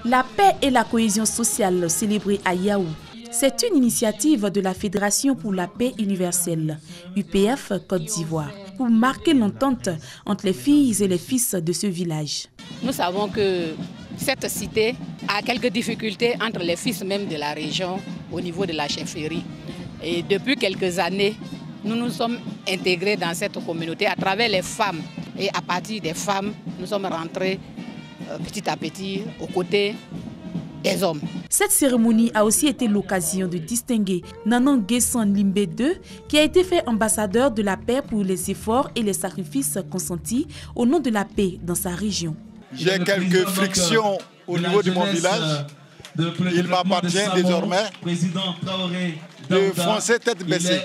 La paix et la cohésion sociale célébrée à Yaou. C'est une initiative de la Fédération pour la paix universelle, UPF Côte d'Ivoire, pour marquer l'entente entre les filles et les fils de ce village. Nous savons que cette cité a quelques difficultés entre les fils même de la région au niveau de la chefferie. Et depuis quelques années, nous nous sommes intégrés dans cette communauté à travers les femmes. Et à partir des femmes, nous sommes rentrés petit à petit aux côtés des hommes. Cette cérémonie a aussi été l'occasion de distinguer Nanan Guessan Limbe II, qui a été fait ambassadeur de la paix pour les efforts et les sacrifices consentis au nom de la paix dans sa région. J'ai quelques frictions au niveau de mon village. Il m'appartient désormais de foncer tête baissée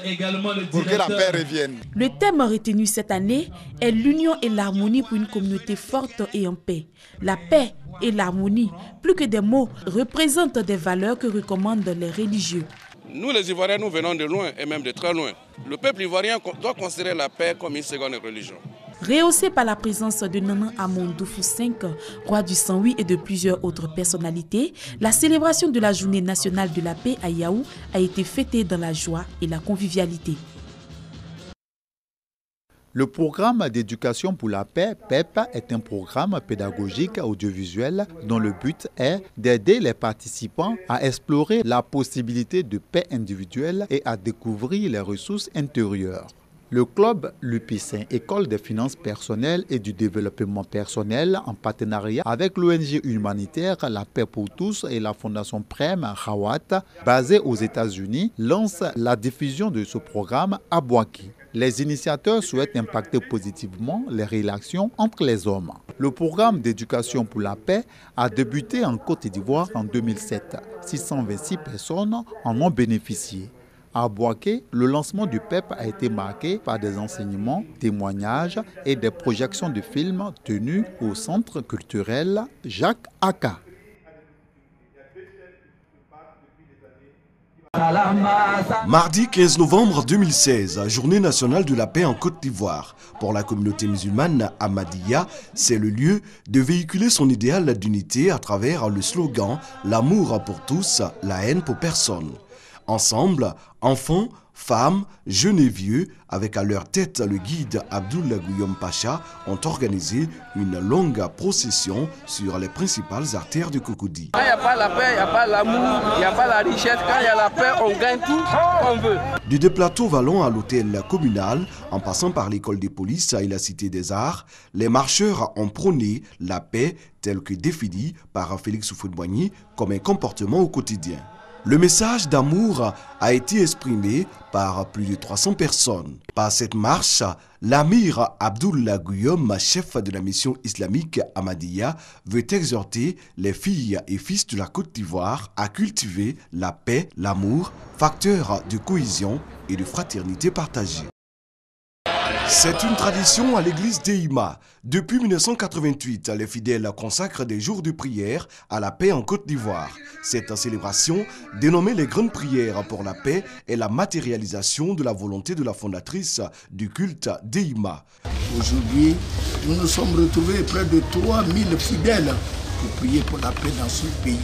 pour que la paix revienne. Le thème retenu cette année est l'union et l'harmonie pour une communauté forte et en paix. La paix et l'harmonie, plus que des mots, représentent des valeurs que recommandent les religieux. Nous les Ivoiriens, nous venons de loin et même de très loin. Le peuple ivoirien doit considérer la paix comme une seconde religion. Rehaussé par la présence de Nanan Amondoufou V, roi du Saint-Louis et de plusieurs autres personnalités, la célébration de la journée nationale de la paix à Yaou a été fêtée dans la joie et la convivialité. Le programme d'éducation pour la paix, PEP, est un programme pédagogique audiovisuel dont le but est d'aider les participants à explorer la possibilité de paix individuelle et à découvrir les ressources intérieures. Le club Lupicin, École des finances personnelles et du développement personnel, en partenariat avec l'ONG humanitaire La Paix pour tous et la fondation Prem Rawat, basée aux États-Unis, lance la diffusion de ce programme à Boaki. Les initiateurs souhaitent impacter positivement les relations entre les hommes. Le programme d'éducation pour la paix a débuté en Côte d'Ivoire en 2007. 626 personnes en ont bénéficié. À Boaké, le lancement du PEP a été marqué par des enseignements, témoignages et des projections de films tenus au centre culturel Jacques Aka. Mardi 15 novembre 2016, journée nationale de la paix en Côte d'Ivoire. Pour la communauté musulmane Ahmadiyya, c'est le lieu de véhiculer son idéal d'unité à travers le slogan « L'amour pour tous, la haine pour personne ». Ensemble, enfants, femmes, jeunes et vieux, avec à leur tête le guide Abdoul Guillaume Pacha, ont organisé une longue procession sur les principales artères de Cocody. Quand il n'y a pas la paix, il n'y a pas l'amour, il n'y a pas la richesse. Quand il y a la paix, on gagne tout qu'on veut. Du déplateau Vallon à l'hôtel communal, en passant par l'école des polices et la cité des arts, les marcheurs ont prôné la paix telle que définie par Félix Houphouët-Boigny comme un comportement au quotidien. Le message d'amour a été exprimé par plus de 300 personnes. Par cette marche, l'amir Abdoul Guillaume, chef de la mission islamique Ahmadiyya, veut exhorter les filles et fils de la Côte d'Ivoire à cultiver la paix, l'amour, facteur de cohésion et de fraternité partagée. C'est une tradition à l'église d'Eima. Depuis 1988, les fidèles consacrent des jours de prière à la paix en Côte d'Ivoire. Cette célébration, dénommée les grandes prières pour la paix, est la matérialisation de la volonté de la fondatrice du culte d'Eima. Aujourd'hui, nous nous sommes retrouvés près de 3000 fidèles pour prier pour la paix dans ce pays.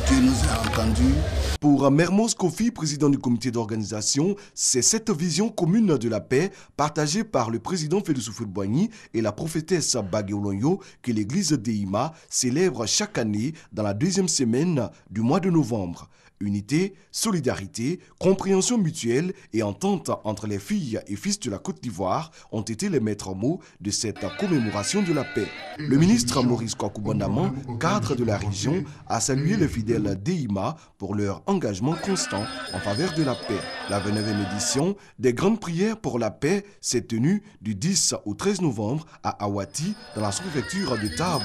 Dieu nous a entendus. Pour Mermoz Kofi, président du comité d'organisation, c'est cette vision commune de la paix partagée par le président Félix Houphouët-Boigny et la prophétesse Bagué Olonyo que l'église d'Eima célèbre chaque année dans la deuxième semaine du mois de novembre. Unité, solidarité, compréhension mutuelle et entente entre les filles et fils de la Côte d'Ivoire ont été les maîtres mots de cette commémoration de la paix. Le ministre Maurice Kwaku Bondaman, cadre de la région, a salué les fidèles d'Eima pour leur engagement constant en faveur de la paix. La 29e édition des grandes prières pour la paix s'est tenue du 10 au 13 novembre à Awati, dans la sous-préfecture de Tahabou.